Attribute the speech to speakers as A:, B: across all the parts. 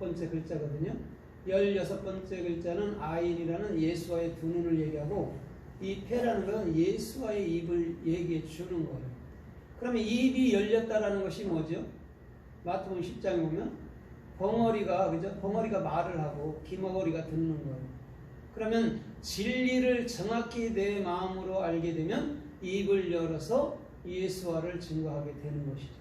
A: 16번째 글자거든요. 16번째 글자는 아인이라는 예수와의 두 눈을 얘기하고, 이 폐라는 것은 예수와의 입을 얘기해 주는 거예요. 그러면 입이 열렸다라는 것이 뭐죠? 마태복음 10장에 보면 벙어리가, 그죠? 벙어리가 말을 하고 기머거리가 듣는 거예요. 그러면 진리를 정확히 내 마음으로 알게 되면 입을 열어서 예수와를 증거하게 되는 것이죠.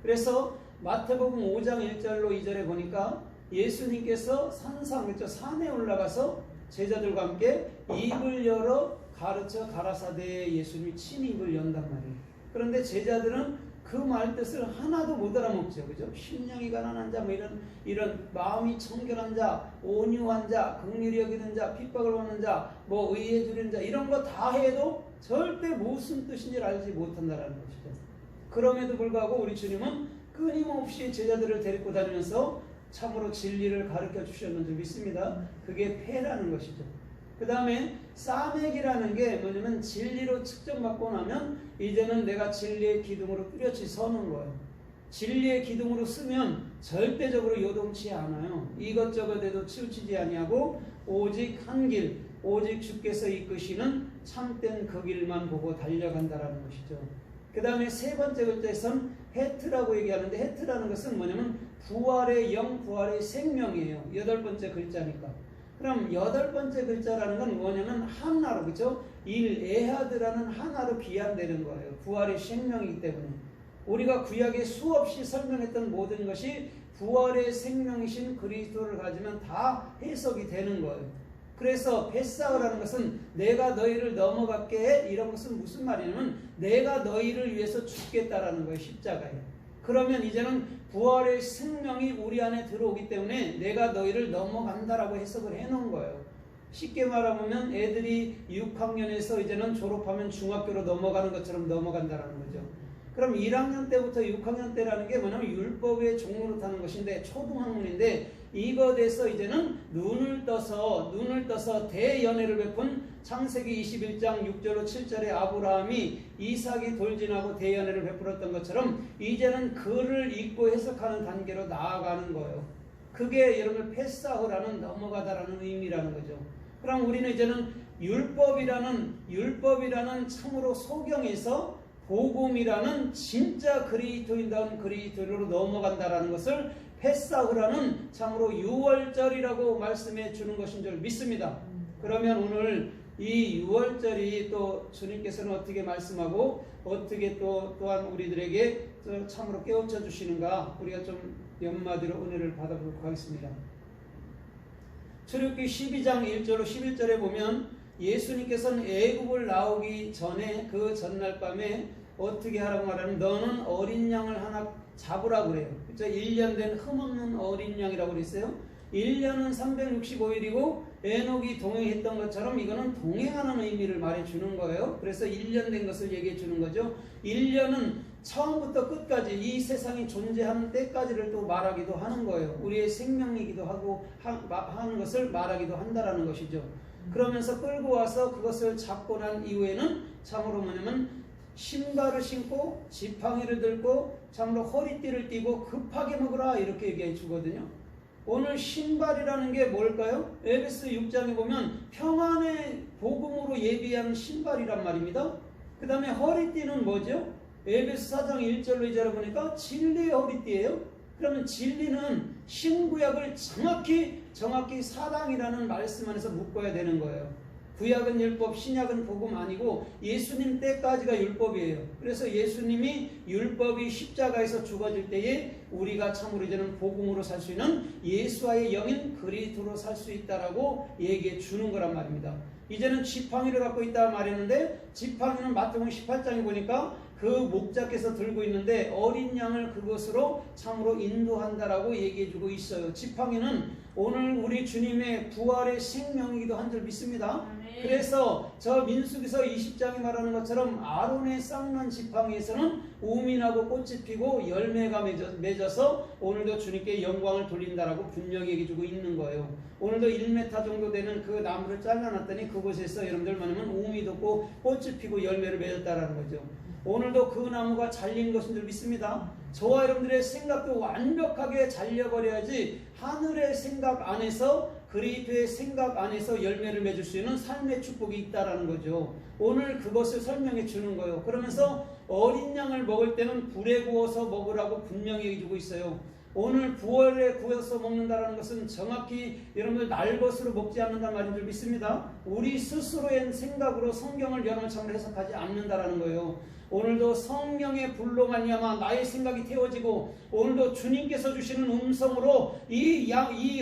A: 그래서 마태복음 5장 1절로 2절에 보니까 예수님께서 산에 올라가서 제자들과 함께 입을 열어 가르쳐 가라사대 예수님이 친히 입을 연단 말이에요. 그런데 제자들은 그 말 뜻을 하나도 못 알아먹죠. 그죠? 심령이 가난한 자, 뭐 이런 마음이 청결한 자, 온유한 자, 긍휼히 여기는 자, 핍박을 받는 자, 뭐 의에 주는 자, 이런 거 다 해도 절대 무슨 뜻인지 알지 못한다라는 것이죠. 그럼에도 불구하고 우리 주님은 끊임없이 제자들을 데리고 다니면서 참으로 진리를 가르쳐 주셨는 줄 믿습니다. 그게 폐라는 것이죠. 그 다음에 싸맥이라는 게 뭐냐면 진리로 측정받고 나면 이제는 내가 진리의 기둥으로 뚜렷이 서는 거예요. 진리의 기둥으로 쓰면 절대적으로 요동치 않아요. 이것저것에도 치우치지 아니하고 오직 한 길, 오직 주께서 이끄시는 참된 그 길만 보고 달려간다라는 것이죠. 그 다음에 세 번째 글자에서는 헤트라고 얘기하는데, 헤트라는 것은 뭐냐면 부활의 영, 부활의 생명이에요. 8번째 글자니까. 그럼 8번째 글자라는 건 뭐냐면 하나로, 그죠? 에하드라는 하나로 비한되는 거예요. 부활의 생명이기 때문에. 우리가 구약에 수없이 설명했던 모든 것이 부활의 생명이신 그리스도를 가지면 다 해석이 되는 거예요. 그래서 베사흐라는 것은 내가 너희를 넘어갔게 해, 이런 것은 무슨 말이냐면 내가 너희를 위해서 죽겠다라는 거예요. 십자가에. 그러면 이제는 부활의 생명이 우리 안에 들어오기 때문에 내가 너희를 넘어간다라고 해석을 해놓은 거예요. 쉽게 말하면 애들이 6학년에서 이제는 졸업하면 중학교로 넘어가는 것처럼 넘어간다라는 거죠. 그럼 1학년 때부터 6학년 때라는 게 뭐냐면 율법의 종로로 타는 것인데, 초등학문인데 이것에서 이제는 눈을 떠서 대연회를 베푼 창세기 21장 6절로 7절에 아브라함이 이삭이 돌진하고 대연회를 베풀었던 것처럼 이제는 글을 읽고 해석하는 단계로 나아가는 거예요. 그게 여러분 페사흐라는 넘어가다라는 의미라는 거죠. 그럼 우리는 이제는 율법이라는 참으로 소경에서 복음이라는 진짜 그리스도인다운 그리스도로 넘어간다라는 것을 페사흐라는 참으로 6월절이라고 말씀해 주는 것인 줄 믿습니다. 그러면 오늘 이 6월절이 또 주님께서는 어떻게 말씀하고 어떻게 또한 우리들에게 참으로 깨우쳐 주시는가, 우리가 좀 연마디로 은혜를 받아보도록 하겠습니다. 출애굽기 12장 1절로 11절에 보면 예수님께서는 애굽을 나오기 전에 그 전날 밤에 어떻게 하라고 말하면 너는 어린 양을 하나 잡으라고 그래요. 그렇죠? 1년 된 흠없는 어린 양이라고 그랬어요. 1년은 365일이고 에녹이 동행했던 것처럼 이거는 동행하는 의미를 말해주는 거예요. 그래서 1년 된 것을 얘기해 주는 거죠. 1년은 처음부터 끝까지 이 세상이 존재하는 때까지를 또 말하기도 하는 거예요. 우리의 생명이기도 하고 하는 것을 말하기도 한다라는 것이죠. 그러면서 끌고 와서 그것을 잡고 난 이후에는 참으로 뭐냐면 신발을 신고 지팡이를 들고 참으로 허리띠를 띠고 급하게 먹으라 이렇게 얘기해 주거든요. 오늘 신발이라는 게 뭘까요? 에베소 6장에 보면 평안의 복음으로 예비하는 신발이란 말입니다. 그 다음에 허리띠는 뭐죠? 에베소 4장 1절로 2절을 보니까 진리의 허리띠예요. 그러면 진리는 신구약을 정확히 사랑이라는 말씀 안에서 묶어야 되는 거예요. 구약은 율법, 신약은 복음 아니고 예수님 때까지가 율법이에요. 그래서 예수님이 율법이 십자가에서 죽어질 때에 우리가 참으로 이제는 복음으로 살 수 있는 예수와의 영인 그리스도로 살 수 있다라고 얘기해 주는 거란 말입니다. 이제는 지팡이를 갖고 있다 말했는데, 지팡이는 마태복음 18장에 보니까 그 목자께서 들고 있는데 어린 양을 그것으로 참으로 인도한다라고 얘기해 주고 있어요. 지팡이는 오늘 우리 주님의 부활의 생명이기도 한 줄 믿습니다. 그래서 저 민수기서 20장에 말하는 것처럼 아론의 쌍난 지팡이에서는 우민하고 꽃이 피고 열매가 맺어서 오늘도 주님께 영광을 돌린다라고 분명히 얘기해 주고 있는 거예요. 오늘도 1m 정도 되는 그 나무를 잘라놨더니 그곳에서 여러분들 뭐냐면 우미 돋고 꽃이 피고 열매를 맺었다라는 거죠. 오늘도 그 나무가 잘린 것인 줄 믿습니다. 저와 여러분들의 생각도 완벽하게 잘려버려야지 하늘의 생각 안에서, 그리스도의 생각 안에서 열매를 맺을 수 있는 삶의 축복이 있다라는 거죠. 오늘 그것을 설명해 주는 거예요. 그러면서 어린 양을 먹을 때는 불에 구워서 먹으라고 분명히 해주고 있어요. 오늘 불에 구워서 먹는다는 것은 정확히 여러분들 날 것으로 먹지 않는다는 말인 줄 믿습니다. 우리 스스로의 생각으로 성경을 여러 차례 해석하지 않는다라는 거예요. 오늘도 성령의 불로 말미암아 나의 생각이 태워지고, 오늘도 주님께서 주시는 음성으로 이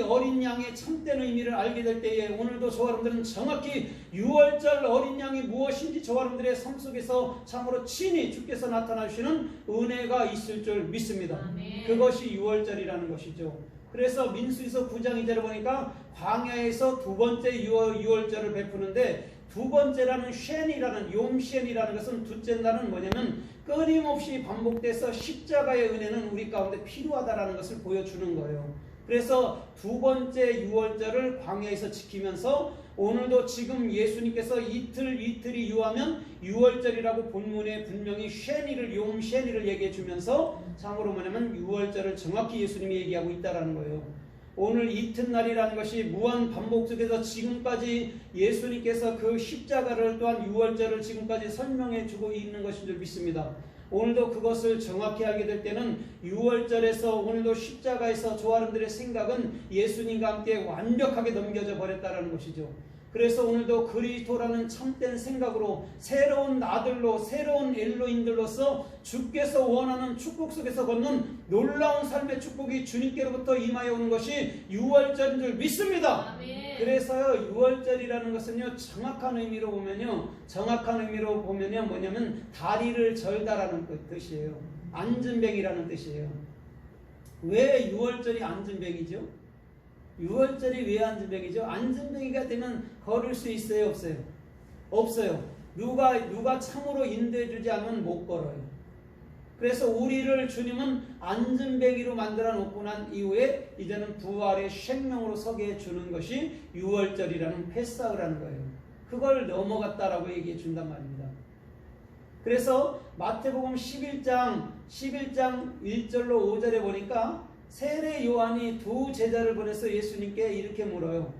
A: 어린 양의 참된 의미를 알게 될 때에 오늘도 저와 여러분들은 정확히 유월절 어린 양이 무엇인지 저와 여러분들의 삶 속에서 참으로 친히 주께서 나타나 주시는 은혜가 있을 줄 믿습니다.
B: 아멘.
A: 그것이 유월절이라는 것이죠. 그래서 민수기서 9장 2절을 보니까 광야에서 두 번째 유월절을 베푸는데, 두 번째라는 쉔이라는 욤쉔이라는 것은, 둘째라는 뭐냐면 끊임없이 반복돼서 십자가의 은혜는 우리 가운데 필요하다라는 것을 보여주는 거예요. 그래서 두 번째 유월절을 광야에서 지키면서 오늘도 지금 예수님께서 이틀이 유하면 유월절이라고 본문에 분명히 쉔이를 욤쉔이를 얘기해 주면서 참으로 뭐냐면 유월절을 정확히 예수님이 얘기하고 있다라는 거예요. 오늘 이튿날이라는 것이 무한 반복 속에서 지금까지 예수님께서 그 십자가를 또한 유월절을 지금까지 설명해 주고 있는 것인 줄 믿습니다. 오늘도 그것을 정확히 알게 될 때는 유월절에서 오늘도 십자가에서 저와 여러분들의 생각은 예수님과 함께 완벽하게 넘겨져 버렸다는 것이죠. 그래서 오늘도 그리스도라는 참된 생각으로 새로운 아들로, 새로운 엘로힘들로서 주께서 원하는 축복 속에서 걷는 놀라운 삶의 축복이 주님께로부터 임하여 오는 것이 유월절인 줄 믿습니다.
B: 아멘.
A: 그래서요, 유월절이라는 것은요, 정확한 의미로 보면요 뭐냐면 다리를 절다라는 뜻이에요. 안진뱅이라는 뜻이에요. 왜 유월절이 안진뱅이죠? 유월절이 왜 안진뱅이죠? 안진뱅이가 되면 걸을 수 있어요, 없어요? 없어요. 누가 참으로 인도해 주지 않으면 못 걸어요. 그래서 우리를 주님은 안진뱅이로 만들어 놓고 난 이후에 이제는 부활의 생명으로 서게 해 주는 것이 유월절이라는 패사흐라는 거예요. 그걸 넘어갔다라고 얘기해 준단 말입니다. 그래서 마태복음 11장 1절로 5절에 보니까 세례 요한이 두 제자를 보내서 예수님께 이렇게 물어요.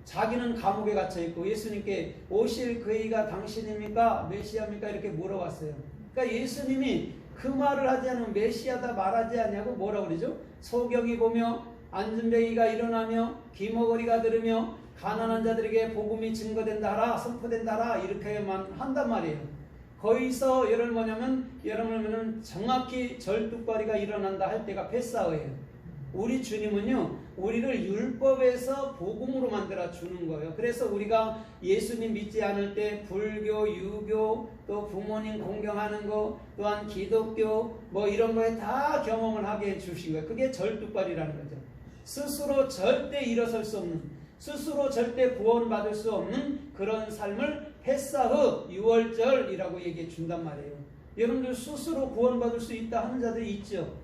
A: 자기는 감옥에 갇혀 있고 예수님께 오실 그이가 당신입니까? 메시아입니까? 이렇게 물어봤어요. 그러니까 예수님이 그 말을 하지 않으면 메시아다 말하지 않냐고 뭐라고 그러죠? 소경이 보며 안진뱅이가 일어나며 기머거리가 들으며 가난한 자들에게 복음이 증거된다 하라, 선포된다 하라, 이렇게만 한단 말이에요. 거기서 여러분은 정확히 절뚝거리가 일어난다 할 때가 패사흐예요. 우리 주님은요, 우리를 율법에서 복음으로 만들어 주는 거예요. 그래서 우리가 예수님 믿지 않을 때 불교, 유교, 또 부모님 공경하는 거, 또한 기독교 뭐 이런 거에 다 경험을 하게 해 주신 거예요. 그게 절뚝발이라는 거죠. 스스로 절대 일어설 수 없는, 스스로 절대 구원받을 수 없는 그런 삶을 패사흐 유월절이라고 얘기해 준단 말이에요. 여러분들 스스로 구원받을 수 있다 하는 자들이 있죠.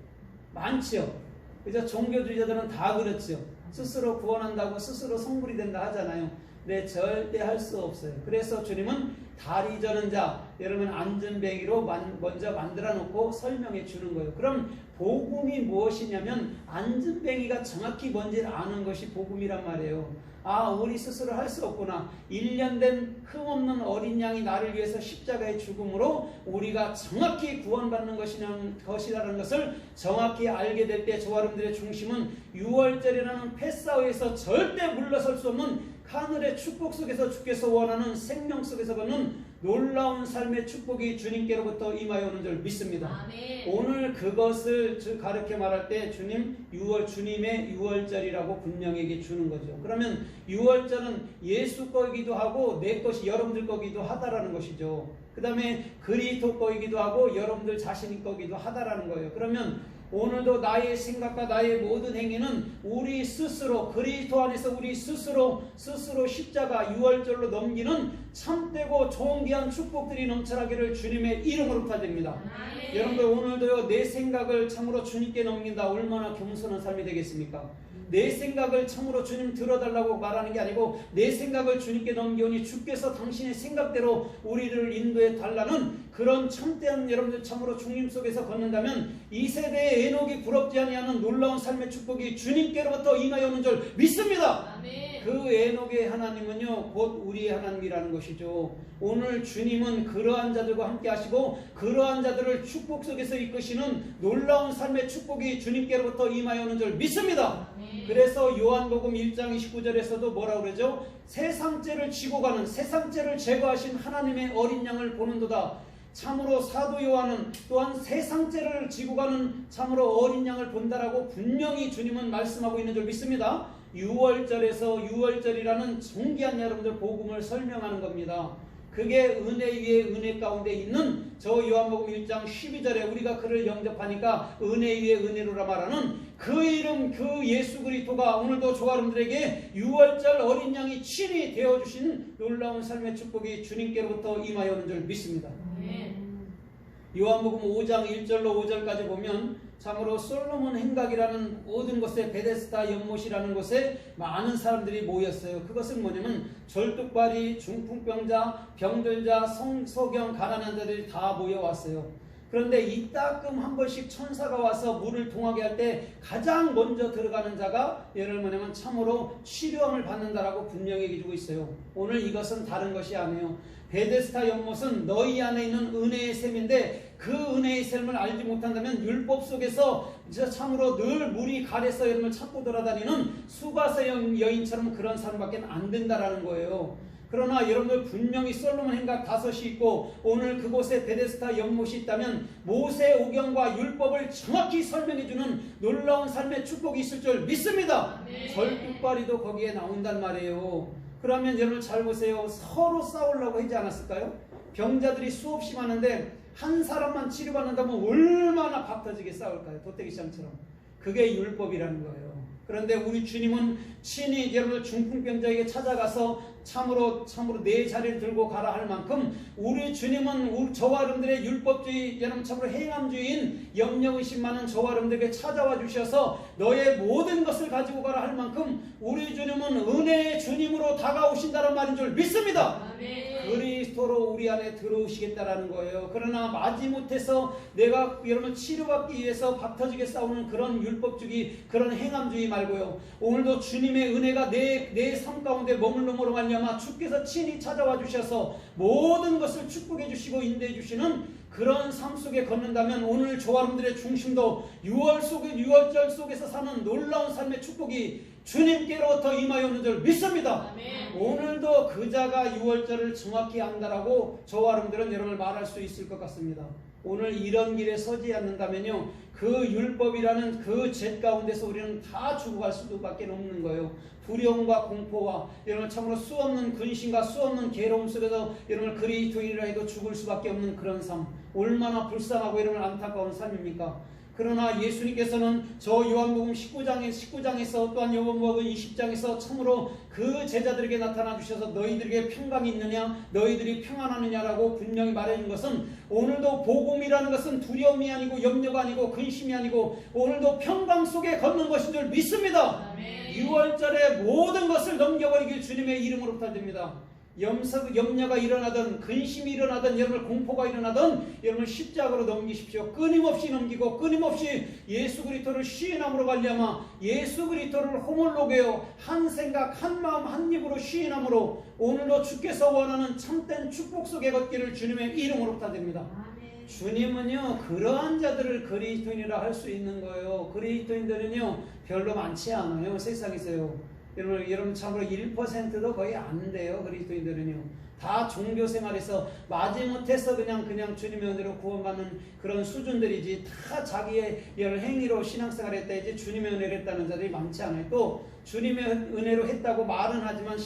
A: 많죠. 그죠? 종교주의자들은 다 그렇죠. 스스로 구원한다고 스스로 성불이 된다 하잖아요. 네, 절대 할 수 없어요. 그래서 주님은 다리 저는 자, 여러분 안진뱅이로 먼저 만들어 놓고 설명해 주는 거예요. 그럼 복음이 무엇이냐면 안진뱅이가 정확히 뭔지를 아는 것이 복음이란 말이에요. 아, 우리 스스로 할 수 없구나. 1년 된 흠없는 어린 양이 나를 위해서 십자가의 죽음으로 우리가 정확히 구원받는 것이라는 것을 정확히 알게 될 때 저와 여러분들의 중심은 유월절이라는 패사흐에서 절대 물러설 수 없는 하늘의 축복 속에서 주께서 원하는 생명 속에서 받는 놀라운 삶의 축복이 주님께로부터 임하여 오는 줄 믿습니다.
B: 아멘.
A: 오늘 그것을 가르쳐 말할 때 주님의 유월절이라고 분명히 얘기해 주는 거죠. 그러면 유월절은 예수 거이기도 하고 내 것이 여러분들 거기도 하다라는 것이죠. 그 다음에 그리스도 거이기도 하고 여러분들 자신이 거기도 하다라는 거예요. 그러면 오늘도 나의 생각과 나의 모든 행위는 우리 스스로 그리스도 안에서 우리 스스로 십자가 유월절로 넘기는 참되고 좋은 귀한 축복들이 넘쳐나기를 주님의 이름으로 부탁드립니다. 여러분들 오늘도요 내 생각을 참으로 주님께 넘긴다 얼마나 겸손한 삶이 되겠습니까? 내 생각을 참으로 주님 들어달라고 말하는 게 아니고 내 생각을 주님께 넘기오니 주께서 당신의 생각대로 우리를 인도해 달라는 그런 참된 여러분들 참으로 주님 속에서 걷는다면 이 세대의 에녹이 부럽지 아니하는 놀라운 삶의 축복이 주님께로부터 임하여 오는 줄 믿습니다.
B: 아멘.
A: 그 에녹의 하나님은요 곧 우리의 하나님이라는 것이죠. 오늘 주님은 그러한 자들과 함께 하시고 그러한 자들을 축복 속에서 이끄시는 놀라운 삶의 축복이 주님께로부터 임하여 오는 줄 믿습니다.
B: 아멘.
A: 그래서 요한복음 1장 29절에서도 뭐라고 그러죠? 세상죄를 지고 가는 세상죄를 제거하신 하나님의 어린 양을 보는도다. 참으로 사도 요한은 또한 세상죄를 지고 가는 참으로 어린 양을 본다라고 분명히 주님은 말씀하고 있는 줄 믿습니다. 6월절에서 6월절이라는 존귀한 여러분들 복음을 설명하는 겁니다. 그게 은혜 위에 은혜 가운데 있는 저 요한복음 1장 12절에 우리가 그를 영접하니까 은혜 위에 은혜로라 말하는 그 이름 그 예수 그리스도가 오늘도 저와 여러분들에게 6월절 어린 양이 친히 되어주신 놀라운 삶의 축복이 주님께로부터 임하여 오는 줄 믿습니다. 요한복음 5장 1절로 5절까지 보면 참으로 솔로몬 행각이라는 모든 곳에 베데스다 연못이라는 곳에 많은 사람들이 모였어요. 그것은 뭐냐면 절뚝발이, 중풍병자, 병들자, 성소경, 가난한 자들이 다 모여왔어요. 그런데 이따금 한 번씩 천사가 와서 물을 통하게 할 때 가장 먼저 들어가는 자가 예를 뭐냐면 참으로 치료함을 받는다라고 분명히 얘기해주고 있어요. 오늘 이것은 다른 것이 아니에요. 베데스다 연못은 너희 안에 있는 은혜의 샘인데 그 은혜의 샘을 알지 못한다면 율법 속에서 참으로 늘 물이 가래서 여러분을 찾고 돌아다니는 수가서 여인처럼 그런 사람밖에 안 된다라는 거예요. 그러나 여러분들 분명히 솔로몬 행각 5이 있고 오늘 그곳에 베데스다 연못이 있다면 모세오경과 율법을 정확히 설명해주는 놀라운 삶의 축복이 있을 줄 믿습니다. 절뚝발이도 거기에 나온단 말이에요. 그러면 여러분 잘 보세요. 서로 싸우려고 하지 않았을까요? 병자들이 수없이 많은데 한 사람만 치료받는다면 얼마나 박 터지게 싸울까요? 도떼기시장처럼. 그게 율법이라는 거예요. 그런데 우리 주님은 친히 여러분들 중풍병자에게 찾아가서 참으로 내 자리를 들고 가라 할 만큼 우리 주님은 저와 여러분들의 율법주의 여러분 참으로 행함주의인 염려의심 많은 저와 여러분들에게 찾아와 주셔서 너의 모든 것을 가지고 가라 할 만큼 우리 주님은 은혜의 주님으로 다가오신다는 말인 줄 믿습니다.
B: 아멘.
A: 그리스도로 우리 안에 들어오시겠다라는 거예요. 그러나 마지못해서 내가 여러분 치료받기 위해서 박 터지게 싸우는 그런 율법주의 그런 행함주의 말고요. 오늘도 주님의 은혜가 내 삶 가운데 머물러므로 말미암아 주께서 친히 찾아와 주셔서 모든 것을 축복해 주시고 인도해 주시는 그런 삶 속에 걷는다면 오늘 저와 여러분들의 중심도 6월절 속에서 사는 놀라운 삶의 축복이 주님께로부터 임하여 오는 줄 믿습니다.
B: 아멘.
A: 오늘도 그 자가 6월절을 정확히 안다라고 저와 여러분들은 여러분을 말할 수 있을 것 같습니다. 오늘 이런 길에 서지 않는다면요 그 율법이라는 그 죄 가운데서 우리는 다 죽어갈 수밖에 없는 거예요. 두려움과 공포와 여러분 참으로 수없는 근심과 수없는 괴로움 속에서 여러분 그리스도인이라 해도 죽을 수밖에 없는 그런 삶, 얼마나 불쌍하고 여러분 안타까운 삶입니까? 그러나 예수님께서는 저 요한복음 19장에서 또한 요한복음 20장에서 참으로 그 제자들에게 나타나 주셔서 너희들에게 평강이 있느냐 너희들이 평안하느냐라고 분명히 말해준 것은 오늘도 복음이라는 것은 두려움이 아니고 염려가 아니고 근심이 아니고 오늘도 평강 속에 걷는 것인 줄 믿습니다.
B: 아멘.
A: 6월절에 모든 것을 넘겨버리길 주님의 이름으로 부탁드립니다. 염려가 일어나든 근심이 일어나든 여러분 공포가 일어나든 여러분 십자가로 넘기십시오. 끊임없이 넘기고 끊임없이 예수 그리스도를 시인함으로 말미암아 예수 그리스도를 호몰로게요 한 생각 한 마음 한 입으로 시인함으로 오늘도 주께서 원하는 참된 축복 속에 걷기를 주님의 이름으로 부탁드립니다. 주님은요 그러한 자들을 그리스도인이라 할 수 있는 거예요. 그리스도인들은요 별로 많지 않아요. 세상에서요. 여러분 참으로 1%도 거의 안 돼요. 그리스도인들은요. 다 종교 생활에서 마지못해서 그냥 주님의 은혜로 구원받는 그런 수준들이지 다 자기의 행위로 신앙생활 했다 이제 주님의 은혜를 했다는 자들이 많지 않아요. 또 주님의 은혜로 했다고 말은 하지만